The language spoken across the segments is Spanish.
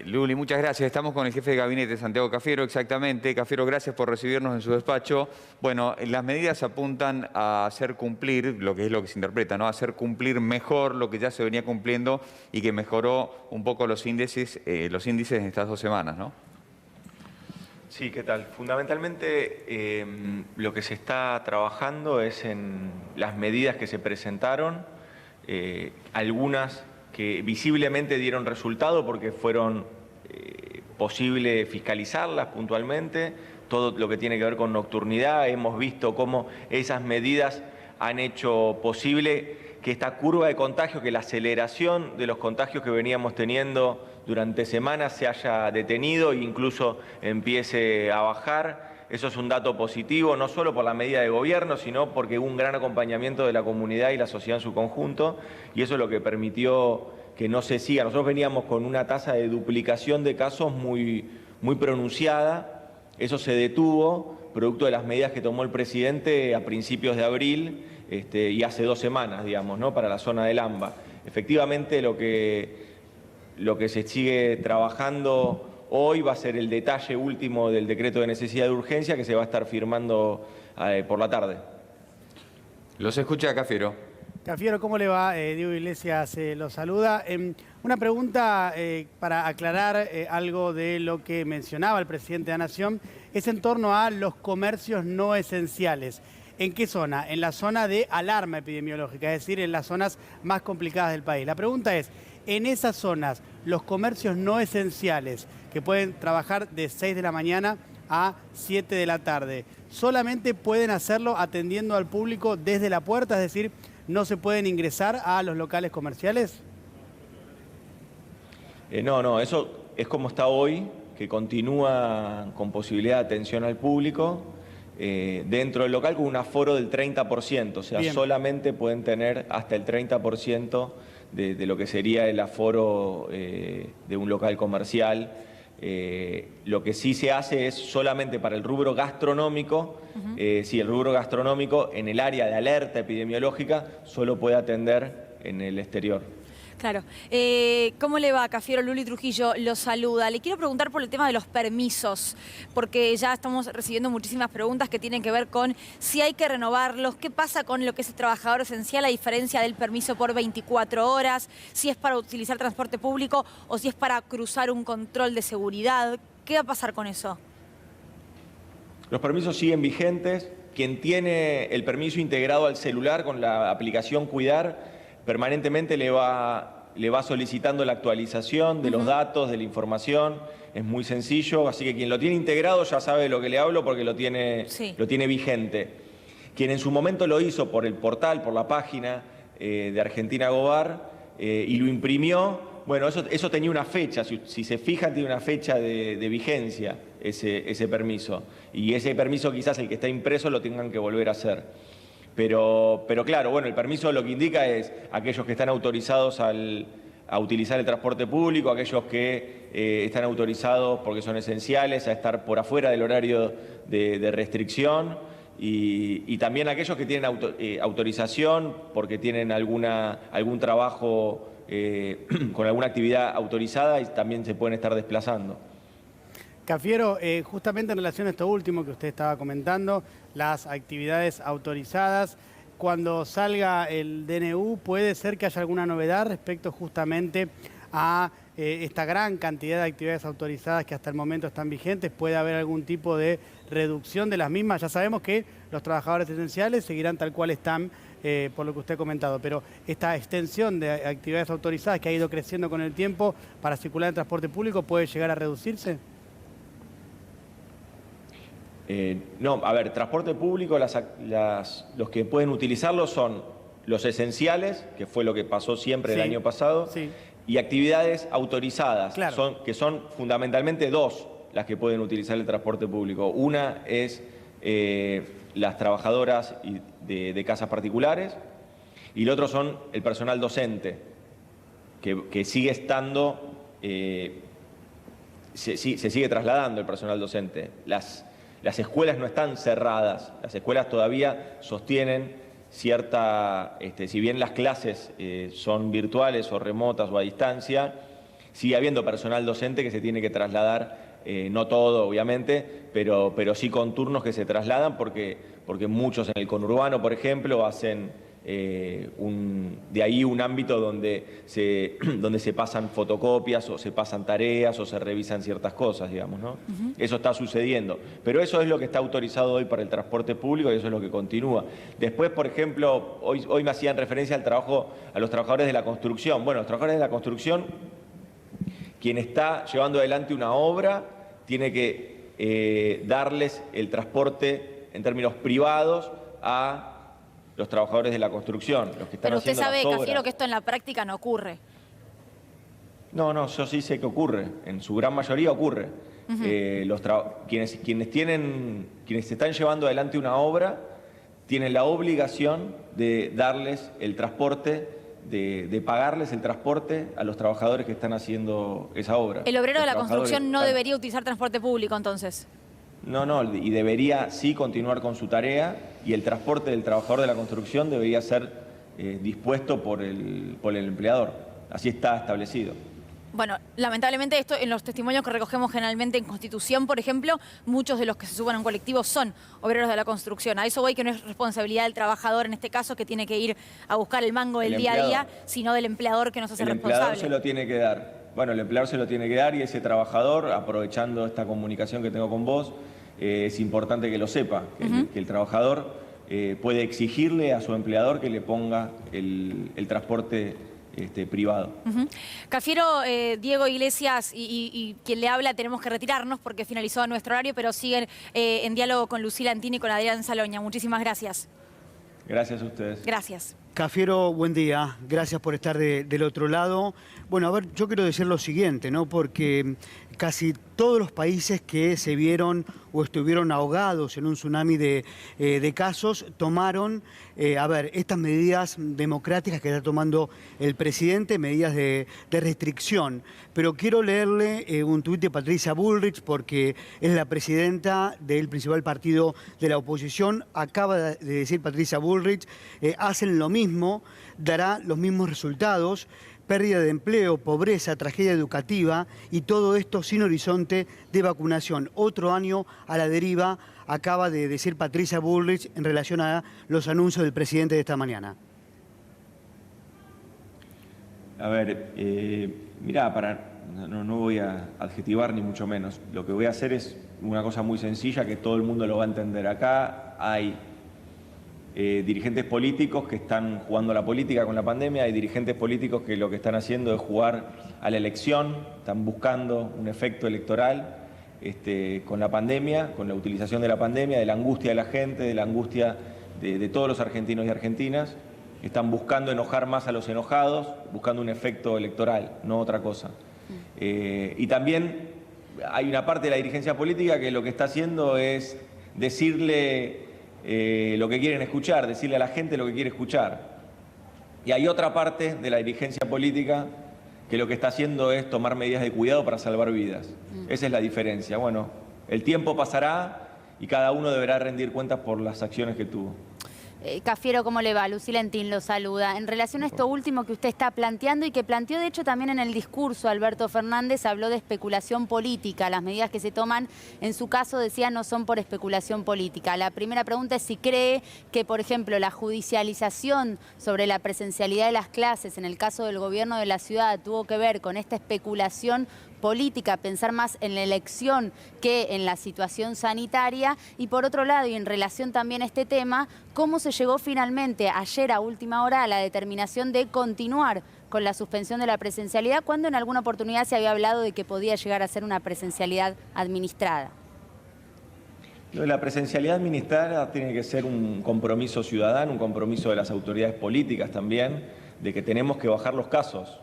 Luli, muchas gracias. Estamos con el jefe de gabinete, Santiago Cafiero, exactamente. Cafiero, gracias por recibirnos en su despacho. Bueno, las medidas apuntan a hacer cumplir, lo que es lo que se interpreta, ¿no? A hacer cumplir mejor lo que ya se venía cumpliendo y que mejoró un poco los índices en estas 2 semanas, ¿no? Sí, ¿qué tal? Fundamentalmente lo que se está trabajando es en las medidas que se presentaron, algunas que visiblemente dieron resultado porque fueron posible fiscalizarlas puntualmente, todo lo que tiene que ver con nocturnidad. Hemos visto cómo esas medidas han hecho posible que esta curva de contagio, que la aceleración de los contagios que veníamos teniendo durante semanas se haya detenido e incluso empiece a bajar. Eso es un dato positivo, no solo por la medida de gobierno, sino porque hubo un gran acompañamiento de la comunidad y la sociedad en su conjunto, y eso es lo que permitió que no se siga. Nosotros veníamos con una tasa de duplicación de casos muy pronunciada. Eso se detuvo, producto de las medidas que tomó el presidente a principios de abril y hace 2 semanas, digamos, ¿no? Para la zona del AMBA. Efectivamente, lo que se sigue trabajando hoy va a ser el detalle último del decreto de necesidad de urgencia que se va a estar firmando por la tarde. Los escucha Cafiero. Cafiero, ¿cómo le va? Diego Iglesias lo saluda. Una pregunta para aclarar algo de lo que mencionaba el presidente de la Nación, es en torno a los comercios no esenciales. ¿En qué zona? En la zona de alarma epidemiológica, es decir, en las zonas más complicadas del país. La pregunta es, en esas zonas, los comercios no esenciales, que pueden trabajar de 6 de la mañana a 7 de la tarde, ¿solamente pueden hacerlo atendiendo al público desde la puerta? Es decir, ¿no se pueden ingresar a los locales comerciales? No, eso es como está hoy, que continúa con posibilidad de atención al público dentro del local con un aforo del 30%, o sea, Bien. Solamente pueden tener hasta el 30% de lo que sería el aforo de un local comercial. Lo que sí se hace es solamente para el rubro gastronómico. Sí, el rubro gastronómico en el área de alerta epidemiológica solo puede atender en el exterior. Claro. ¿Cómo le va, Cafiero? Luli Trujillo lo saluda. Le quiero preguntar por el tema de los permisos, porque ya estamos recibiendo muchísimas preguntas que tienen que ver con si hay que renovarlos, qué pasa con lo que es el trabajador esencial a diferencia del permiso por 24 horas, si es para utilizar transporte público o si es para cruzar un control de seguridad. ¿Qué va a pasar con eso? Los permisos siguen vigentes. Quien tiene el permiso integrado al celular con la aplicación Cuidar, permanentemente le va solicitando la actualización de los datos, de la información. Es muy sencillo, así que quien lo tiene integrado ya sabe de lo que le hablo porque lo tiene vigente. Quien en su momento lo hizo por el portal, por la página de Argentina Gobar y lo imprimió, bueno, eso tenía una fecha, si se fijan tiene una fecha de vigencia ese permiso. Y ese permiso quizás el que está impreso lo tengan que volver a hacer. Pero claro, bueno, el permiso lo que indica es aquellos que están autorizados a utilizar el transporte público, aquellos que están autorizados porque son esenciales a estar por afuera del horario de restricción y también aquellos que tienen autorización porque tienen algún trabajo con alguna actividad autorizada y también se pueden estar desplazando. Cafiero, justamente en relación a esto último que usted estaba comentando, las actividades autorizadas, cuando salga el DNU, ¿puede ser que haya alguna novedad respecto justamente a esta gran cantidad de actividades autorizadas que hasta el momento están vigentes? ¿Puede haber algún tipo de reducción de las mismas? Ya sabemos que los trabajadores esenciales seguirán tal cual están, por lo que usted ha comentado, pero esta extensión de actividades autorizadas que ha ido creciendo con el tiempo para circular en transporte público, ¿puede llegar a reducirse? No, a ver, transporte público, los que pueden utilizarlo son los esenciales, que fue lo que pasó siempre el año pasado, y actividades autorizadas, que son fundamentalmente 2 las que pueden utilizar el transporte público. Una es las trabajadoras de casas particulares y el otro son el personal docente, que sigue estando, se sigue trasladando el personal docente. Las escuelas no están cerradas, las escuelas todavía sostienen cierta, si bien las clases son virtuales o remotas o a distancia, Sigue habiendo personal docente que se tiene que trasladar, no todo obviamente, pero sí con turnos que se trasladan porque muchos en el conurbano, por ejemplo, hacen de ahí un ámbito donde se pasan fotocopias o se pasan tareas o se revisan ciertas cosas, digamos, ¿no? Eso está sucediendo. Pero eso es lo que está autorizado hoy para el transporte público y eso es lo que continúa. Después, por ejemplo, hoy me hacían referencia a los trabajadores de la construcción. Bueno, los trabajadores de la construcción, quien está llevando adelante una obra, tiene que darles el transporte en términos privados a los trabajadores de la construcción, los que están Pero usted haciendo sabe, las obras. Cafiero, que esto en la práctica no ocurre. No, yo sí sé que ocurre, en su gran mayoría ocurre. Quienes están llevando adelante una obra tienen la obligación de darles el transporte, de pagarles el transporte a los trabajadores que están haciendo esa obra. El obrero de la construcción no están... debería utilizar transporte público, entonces. No, y debería sí continuar con su tarea y el transporte del trabajador de la construcción debería ser dispuesto por el empleador. Así está establecido. Bueno, lamentablemente esto en los testimonios que recogemos generalmente en Constitución, por ejemplo, muchos de los que se suban a un colectivo son obreros de la construcción. A eso voy, que no es responsabilidad del trabajador en este caso, que tiene que ir a buscar el mango del día a día, sino del empleador que nos hace responsable. El empleador se lo tiene que dar. Bueno, el empleador se lo tiene que dar y ese trabajador, aprovechando esta comunicación que tengo con vos, es importante que lo sepa, que el trabajador puede exigirle a su empleador que le ponga el transporte privado. Cafiero, Diego Iglesias y quien le habla, tenemos que retirarnos porque finalizó nuestro horario, pero siguen en diálogo con Lucila Antini y con Adrián Saloña. Muchísimas gracias. Gracias a ustedes. Gracias. Cafiero, buen día. Gracias por estar del otro lado. Bueno, a ver, yo quiero decir lo siguiente, ¿no? Porque casi todos los países que se vieron o estuvieron ahogados en un tsunami de casos tomaron, estas medidas democráticas que está tomando el presidente, medidas de restricción. Pero quiero leerle un tuit de Patricia Bullrich porque es la presidenta del principal partido de la oposición. Acaba de decir Patricia Bullrich, hacen lo mismo, dará los mismos resultados. Pérdida de empleo, pobreza, tragedia educativa y todo esto sin horizonte de vacunación. Otro año a la deriva, acaba de decir Patricia Bullrich en relación a los anuncios del presidente de esta mañana. A ver, mirá, no voy a adjetivar ni mucho menos. Lo que voy a hacer es una cosa muy sencilla que todo el mundo lo va a entender. Acá hay dirigentes políticos que están jugando a la política con la pandemia, hay dirigentes políticos que lo que están haciendo es jugar a la elección, están buscando un efecto electoral con la pandemia, con la utilización de la pandemia, de la angustia de la gente, de la angustia de todos los argentinos y argentinas. Están buscando enojar más a los enojados, buscando un efecto electoral, no otra cosa. Y también hay una parte de la dirigencia política que lo que está haciendo es decirle lo que quieren escuchar, decirle a la gente lo que quiere escuchar. Y hay otra parte de la dirigencia política que lo que está haciendo es tomar medidas de cuidado para salvar vidas. Esa es la diferencia. Bueno, el tiempo pasará y cada uno deberá rendir cuentas por las acciones que tuvo. Cafiero, ¿cómo le va? Lucila Antini lo saluda. En relación a esto último que usted está planteando y que planteó de hecho también en el discurso Alberto Fernández, habló de especulación política. Las medidas que se toman, en su caso decía, no son por especulación política. La primera pregunta es si cree que, por ejemplo, la judicialización sobre la presencialidad de las clases en el caso del gobierno de la ciudad tuvo que ver con esta especulación política, pensar más en la elección que en la situación sanitaria. Y por otro lado, y en relación también a este tema, ¿cómo se llegó finalmente ayer a última hora a la determinación de continuar con la suspensión de la presencialidad cuando en alguna oportunidad se había hablado de que podía llegar a ser una presencialidad administrada? La presencialidad administrada tiene que ser un compromiso ciudadano, un compromiso de las autoridades políticas también, de que tenemos que bajar los casos.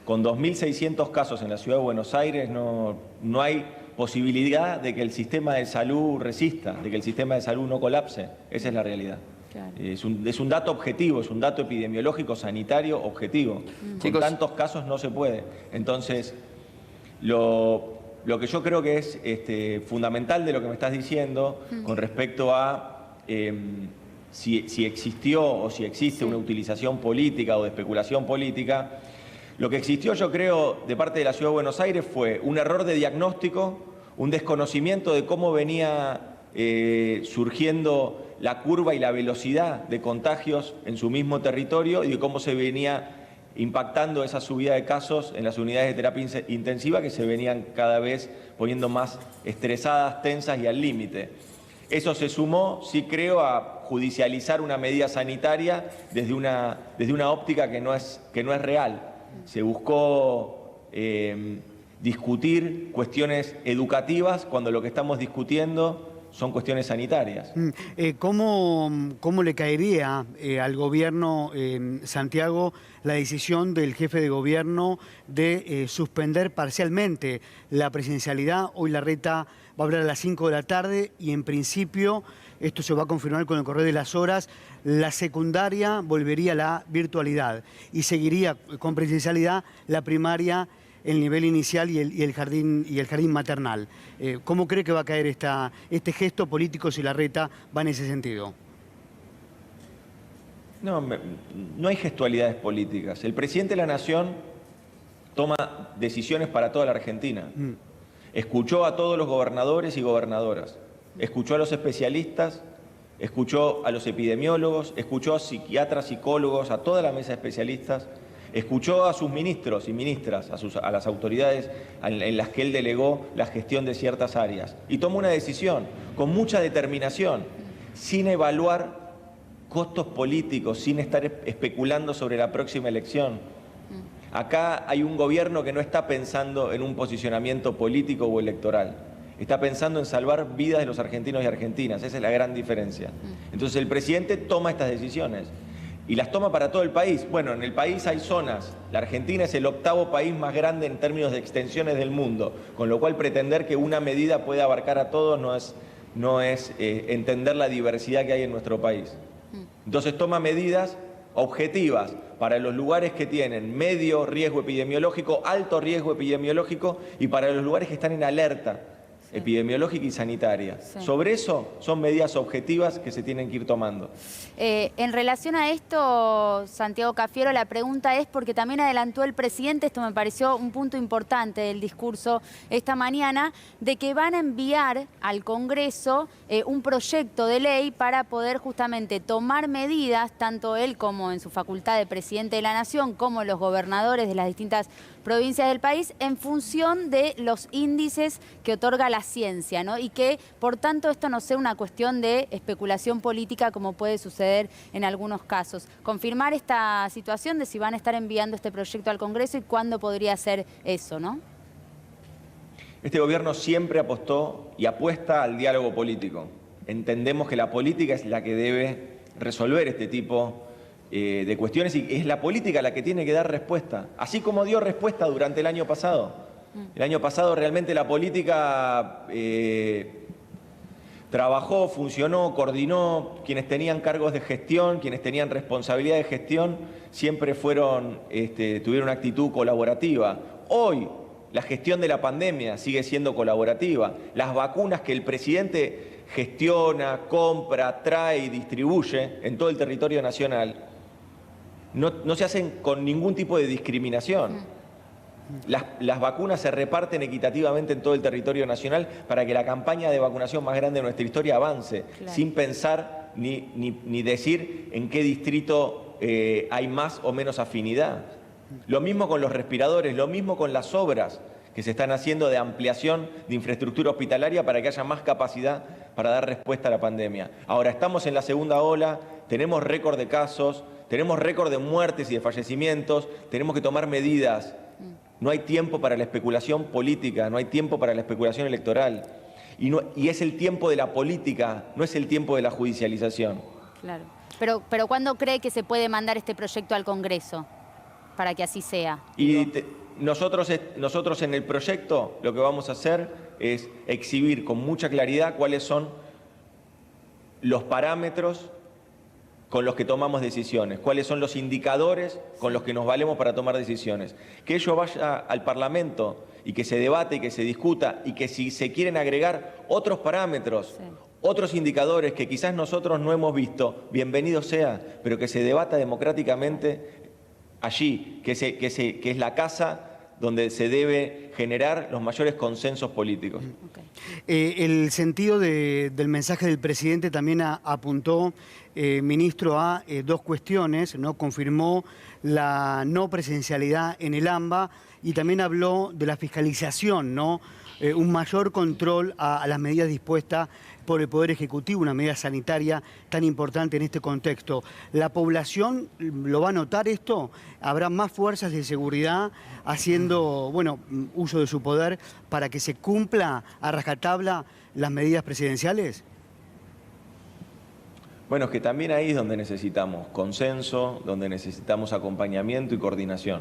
Con 2.600 casos en la ciudad de Buenos Aires no hay posibilidad de que el sistema de salud resista, de que el sistema de salud no colapse. Esa es la realidad. Claro. Es un dato objetivo, es un dato epidemiológico, sanitario, objetivo. Con tantos casos no se puede. Entonces, lo que yo creo que es fundamental de lo que me estás diciendo con respecto a si existió o si existe una utilización política o de especulación política. Lo que existió, yo creo, de parte de la Ciudad de Buenos Aires fue un error de diagnóstico, un desconocimiento de cómo venía surgiendo la curva y la velocidad de contagios en su mismo territorio y de cómo se venía impactando esa subida de casos en las unidades de terapia intensiva que se venían cada vez poniendo más estresadas, tensas y al límite. Eso se sumó, sí creo, a judicializar una medida sanitaria desde una óptica que no es real. Se buscó discutir cuestiones educativas cuando lo que estamos discutiendo son cuestiones sanitarias. ¿Cómo le caería al gobierno Santiago la decisión del jefe de gobierno de suspender parcialmente la presencialidad? Hoy Larreta va a hablar a las 5 de la tarde y en principio, esto se va a confirmar con el correr de las horas, la secundaria volvería a la virtualidad y seguiría con presencialidad la primaria, el nivel inicial y el jardín maternal. ¿Cómo cree que va a caer este gesto político si Larreta va en ese sentido? No hay gestualidades políticas. El presidente de la Nación toma decisiones para toda la Argentina. Escuchó a todos los gobernadores y gobernadoras, escuchó a los especialistas, escuchó a los epidemiólogos, escuchó a psiquiatras, psicólogos, a toda la mesa de especialistas, escuchó a sus ministros y ministras, a las autoridades en las que él delegó la gestión de ciertas áreas y tomó una decisión con mucha determinación, sin evaluar costos políticos, sin estar especulando sobre la próxima elección. Acá hay un gobierno que no está pensando en un posicionamiento político o electoral, está pensando en salvar vidas de los argentinos y argentinas, esa es la gran diferencia. Entonces el presidente toma estas decisiones. Y las toma para todo el país. Bueno, en el país hay zonas. La Argentina es el 8º país más grande en términos de extensiones del mundo, con lo cual pretender que una medida pueda abarcar a todos no es entender la diversidad que hay en nuestro país. Entonces toma medidas objetivas para los lugares que tienen medio riesgo epidemiológico, alto riesgo epidemiológico y para los lugares que están en alerta epidemiológica y sanitaria. Sí. Sobre eso son medidas objetivas que se tienen que ir tomando. En relación a esto, Santiago Cafiero, la pregunta es porque también adelantó el presidente, esto me pareció un punto importante del discurso esta mañana, de que van a enviar al Congreso un proyecto de ley para poder justamente tomar medidas, tanto él como en su facultad de presidente de la Nación, como los gobernadores de las distintas provincias del país, en función de los índices que otorga la ciencia, ¿no? Y que, por tanto, esto no sea una cuestión de especulación política como puede suceder en algunos casos. Confirmar esta situación de si van a estar enviando este proyecto al Congreso y cuándo podría ser eso, ¿no? Este gobierno siempre apostó y apuesta al diálogo político. Entendemos que la política es la que debe resolver este tipo de cuestiones y es la política la que tiene que dar respuesta, así como dio respuesta durante el año pasado. El año pasado realmente la política trabajó, funcionó, coordinó, quienes tenían cargos de gestión, quienes tenían responsabilidad de gestión, siempre tuvieron una actitud colaborativa. Hoy la gestión de la pandemia sigue siendo colaborativa. Las vacunas que el presidente gestiona, compra, trae y distribuye en todo el territorio nacional no se hacen con ningún tipo de discriminación. Las vacunas se reparten equitativamente en todo el territorio nacional para que la campaña de vacunación más grande de nuestra historia avance, claro, sin pensar ni decir en qué distrito hay más o menos afinidad. Lo mismo con los respiradores, lo mismo con las obras que se están haciendo de ampliación de infraestructura hospitalaria para que haya más capacidad para dar respuesta a la pandemia. Ahora estamos en la segunda ola, tenemos récord de casos, tenemos récord de muertes y de fallecimientos, tenemos que tomar medidas. No hay tiempo para la especulación política, no hay tiempo para la especulación electoral. Y es el tiempo de la política, no es el tiempo de la judicialización. Claro. Pero ¿cuándo cree que se puede mandar este proyecto al Congreso para que así sea? Y nosotros en el proyecto lo que vamos a hacer es exhibir con mucha claridad cuáles son los parámetros con los que tomamos decisiones, cuáles son los indicadores con los que nos valemos para tomar decisiones. Que ello vaya al Parlamento y que se debate y que se discuta y que si se quieren agregar otros parámetros, otros indicadores que quizás nosotros no hemos visto, bienvenido sea, pero que se debata democráticamente allí, que es la casa donde se debe generar los mayores consensos políticos. El sentido del mensaje del presidente también apuntó, ministro, a dos cuestiones, ¿no? Confirmó la no presencialidad en el AMBA y también habló de la fiscalización, ¿no? Un mayor control a las medidas dispuestas por el Poder Ejecutivo, una medida sanitaria tan importante en este contexto. ¿La población lo va a notar esto? ¿Habrá más fuerzas de seguridad haciendo, bueno, uso de su poder para que se cumpla a rajatabla las medidas presidenciales? Bueno, es que también ahí es donde necesitamos consenso, donde necesitamos acompañamiento y coordinación.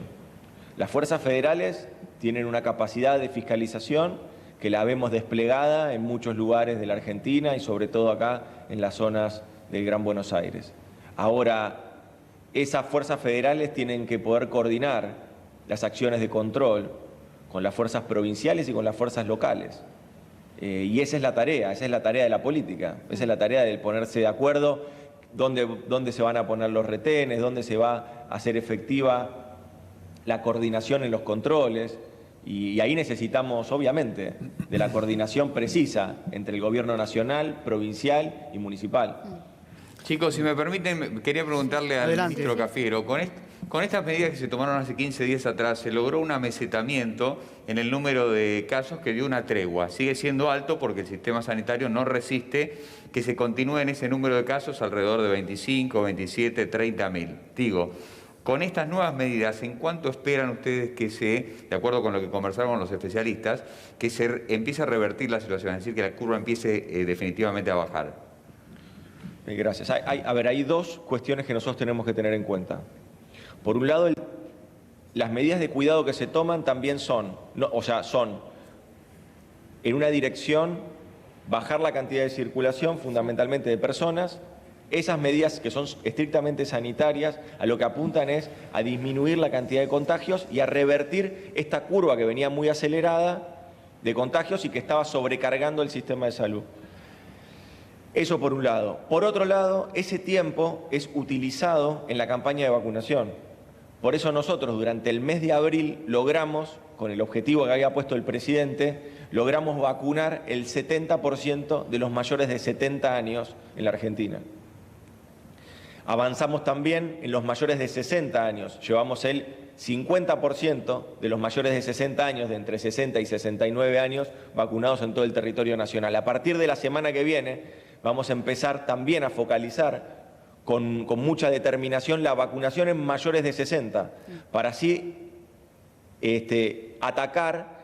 Las fuerzas federales tienen una capacidad de fiscalización que la vemos desplegada en muchos lugares de la Argentina y sobre todo acá en las zonas del Gran Buenos Aires. Ahora, esas fuerzas federales tienen que poder coordinar las acciones de control con las fuerzas provinciales y con las fuerzas locales. Y esa es la tarea de la política, esa es la tarea de ponerse de acuerdo dónde se van a poner los retenes, dónde se va a hacer efectiva la coordinación en los controles. Y ahí necesitamos, obviamente, de la coordinación precisa entre el gobierno nacional, provincial y municipal. Chicos, si me permiten, quería preguntarle al ministro Cafiero, con estas medidas que se tomaron hace 15 días atrás, se logró un amesetamiento en el número de casos que dio una tregua. Sigue siendo alto porque el sistema sanitario no resiste que se continúe en ese número de casos alrededor de 25, 27, 30.000. Digo, con estas nuevas medidas, ¿en cuánto esperan ustedes que de acuerdo con lo que conversaron con los especialistas, que se empiece a revertir la situación, es decir, que la curva empiece definitivamente a bajar? Gracias. Hay dos cuestiones que nosotros tenemos que tener en cuenta. Por un lado, las medidas de cuidado que se toman también son en una dirección, bajar la cantidad de circulación, fundamentalmente de personas. Esas medidas que son estrictamente sanitarias, a lo que apuntan es a disminuir la cantidad de contagios y a revertir esta curva que venía muy acelerada de contagios y que estaba sobrecargando el sistema de salud. Eso por un lado. Por otro lado, ese tiempo es utilizado en la campaña de vacunación. Por eso nosotros durante el mes de abril logramos, con el objetivo que había puesto el presidente, logramos vacunar el 70% de los mayores de 70 años en la Argentina. Avanzamos también en los mayores de 60 años. Llevamos el 50% de los mayores de 60 años, de entre 60 y 69 años, vacunados en todo el territorio nacional. A partir de la semana que viene vamos a empezar también a focalizar con mucha determinación la vacunación en mayores de 60, para así atacar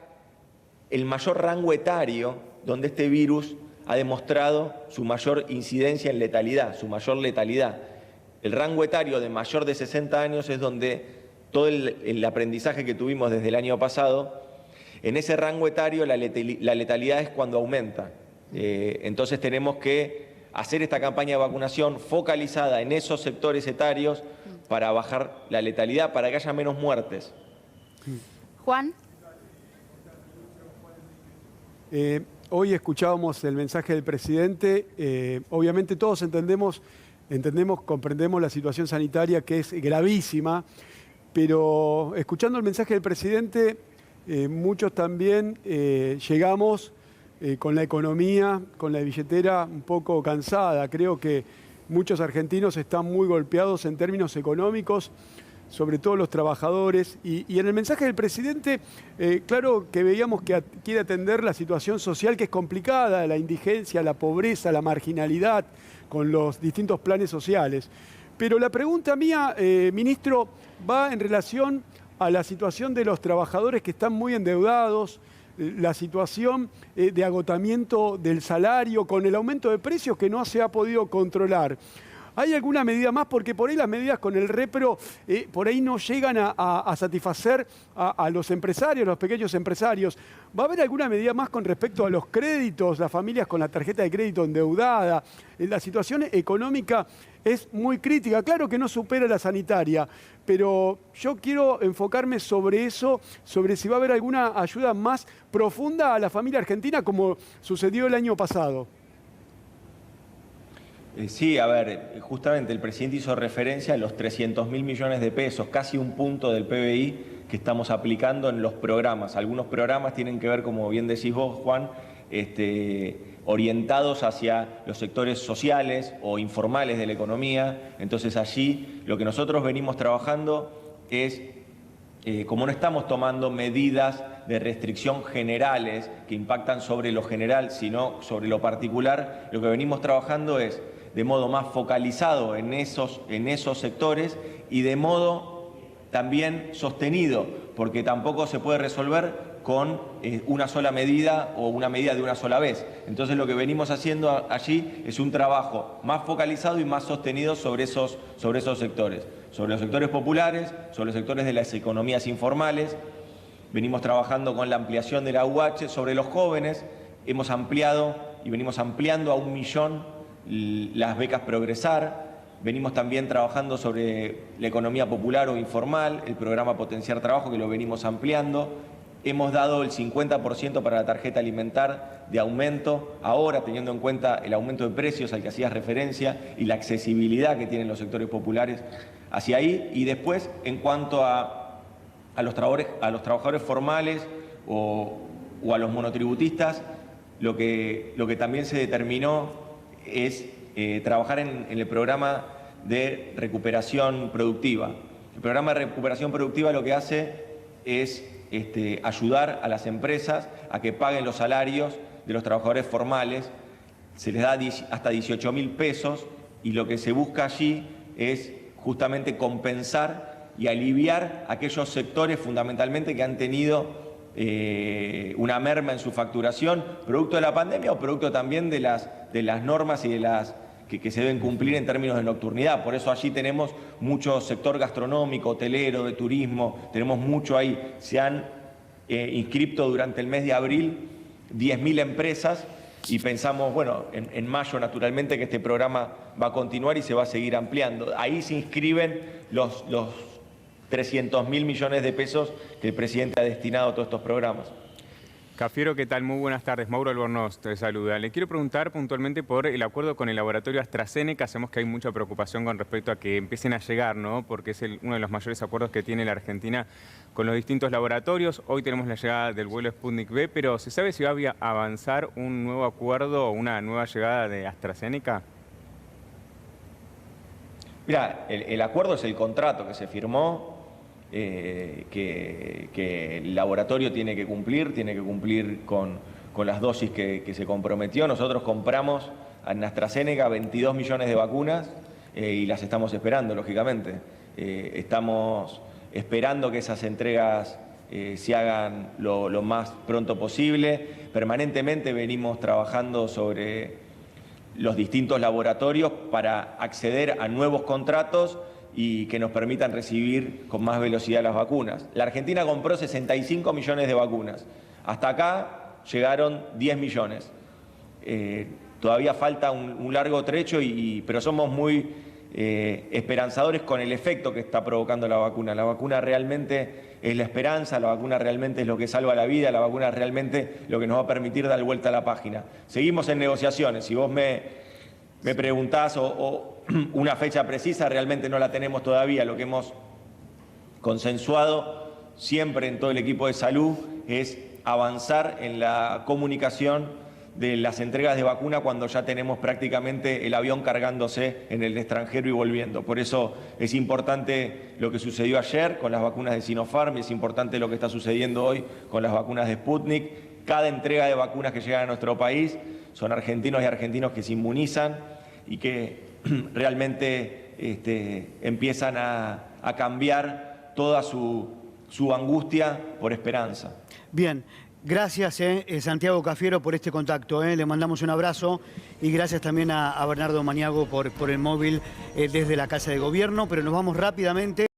el mayor rango etario donde este virus ha demostrado su mayor incidencia en letalidad, su mayor letalidad. El rango etario de mayor de 60 años es donde todo el aprendizaje que tuvimos desde el año pasado, en ese rango etario la letalidad es cuando aumenta. Entonces tenemos que hacer esta campaña de vacunación focalizada en esos sectores etarios para bajar la letalidad, para que haya menos muertes. Juan. Hoy escuchábamos el mensaje del presidente. Obviamente todos comprendemos la situación sanitaria que es gravísima, pero escuchando el mensaje del presidente, muchos también llegamos con la economía, con la billetera un poco cansada. Creo que muchos argentinos están muy golpeados en términos económicos, sobre todo los trabajadores. Y en el mensaje del presidente, claro que veíamos que quiere atender la situación social que es complicada, la indigencia, la pobreza, la marginalidad, con los distintos planes sociales. Pero la pregunta mía, ministro, va en relación a la situación de los trabajadores que están muy endeudados, la situación de agotamiento del salario con el aumento de precios que no se ha podido controlar. ¿Hay alguna medida más? Porque por ahí las medidas con el repro por ahí no llegan a satisfacer a los empresarios, los pequeños empresarios. ¿Va a haber alguna medida más con respecto a los créditos, las familias con la tarjeta de crédito endeudada? La situación económica es muy crítica. Claro que no supera la sanitaria, pero yo quiero enfocarme sobre eso, sobre si va a haber alguna ayuda más profunda a la familia argentina como sucedió el año pasado. Sí, a ver, justamente el presidente hizo referencia a los 300.000 millones de pesos, casi un punto del PBI que estamos aplicando en los programas. Algunos programas tienen que ver, como bien decís vos, Juan, orientados hacia los sectores sociales o informales de la economía. Entonces allí lo que nosotros venimos trabajando es, como no estamos tomando medidas de restricción generales que impactan sobre lo general, sino sobre lo particular, lo que venimos trabajando es de modo más focalizado en esos sectores y de modo también sostenido, porque tampoco se puede resolver con una sola medida o una medida de una sola vez. Entonces lo que venimos haciendo allí es un trabajo más focalizado y más sostenido sobre esos sectores, sobre los sectores populares, sobre los sectores de las economías informales. Venimos trabajando con la ampliación de la UH sobre los jóvenes, hemos ampliado y venimos ampliando a 1 millón las becas Progresar. Venimos también trabajando sobre la economía popular o informal, el programa Potenciar Trabajo, que lo venimos ampliando. Hemos dado el 50% para la tarjeta alimentar de aumento, ahora teniendo en cuenta el aumento de precios al que hacías referencia y la accesibilidad que tienen los sectores populares hacia ahí. Y después, en cuanto a los trabajadores formales o a los monotributistas, lo que también se determinó es trabajar en el programa de recuperación productiva. El programa de recuperación productiva lo que hace es ayudar a las empresas a que paguen los salarios de los trabajadores formales. Se les da hasta 18.000 pesos y lo que se busca allí es justamente compensar y aliviar aquellos sectores fundamentalmente que han tenido una merma en su facturación, producto de la pandemia o producto también de las normas y de las que se deben cumplir en términos de nocturnidad. Por eso allí tenemos mucho sector gastronómico, hotelero, de turismo, tenemos mucho ahí. Se han inscrito durante el mes de abril 10.000 empresas y pensamos, bueno, en mayo naturalmente que este programa va a continuar y se va a seguir ampliando. Ahí se inscriben los 300.000 millones de pesos que el presidente ha destinado a todos estos programas. Cafiero, ¿qué tal? Muy buenas tardes. Mauro Albornoz te saluda. Le quiero preguntar puntualmente por el acuerdo con el laboratorio AstraZeneca. Sabemos que hay mucha preocupación con respecto a que empiecen a llegar, ¿no? Porque es uno de los mayores acuerdos que tiene la Argentina con los distintos laboratorios. Hoy tenemos la llegada del vuelo Sputnik V, pero ¿se sabe si va a avanzar un nuevo acuerdo o una nueva llegada de AstraZeneca? Mira, el acuerdo es el contrato que se firmó, que el laboratorio tiene que cumplir con las dosis que se comprometió. Nosotros compramos en AstraZeneca 22 millones de vacunas y las estamos esperando, lógicamente. Estamos esperando que esas entregas se hagan lo más pronto posible. Permanentemente venimos trabajando sobre los distintos laboratorios para acceder a nuevos contratos y que nos permitan recibir con más velocidad las vacunas. La Argentina compró 65 millones de vacunas. Hasta acá llegaron 10 millones. Todavía falta un largo trecho, pero somos muy esperanzadores con el efecto que está provocando la vacuna. La vacuna realmente es la esperanza, la vacuna realmente es lo que salva la vida, la vacuna realmente es lo que nos va a permitir dar vuelta a la página. Seguimos en negociaciones. Si vos me preguntás o una fecha precisa, realmente no la tenemos todavía. Lo que hemos consensuado siempre en todo el equipo de salud es avanzar en la comunicación de las entregas de vacuna cuando ya tenemos prácticamente el avión cargándose en el extranjero y volviendo. Por eso es importante lo que sucedió ayer con las vacunas de Sinopharm y es importante lo que está sucediendo hoy con las vacunas de Sputnik. Cada entrega de vacunas que llega a nuestro país son argentinos y argentinos que se inmunizan y que realmente empiezan a cambiar toda su angustia por esperanza. Bien, gracias Santiago Cafiero por este contacto. Le mandamos un abrazo y gracias también a Bernardo Maniago por el móvil desde la Casa de Gobierno, pero nos vamos rápidamente.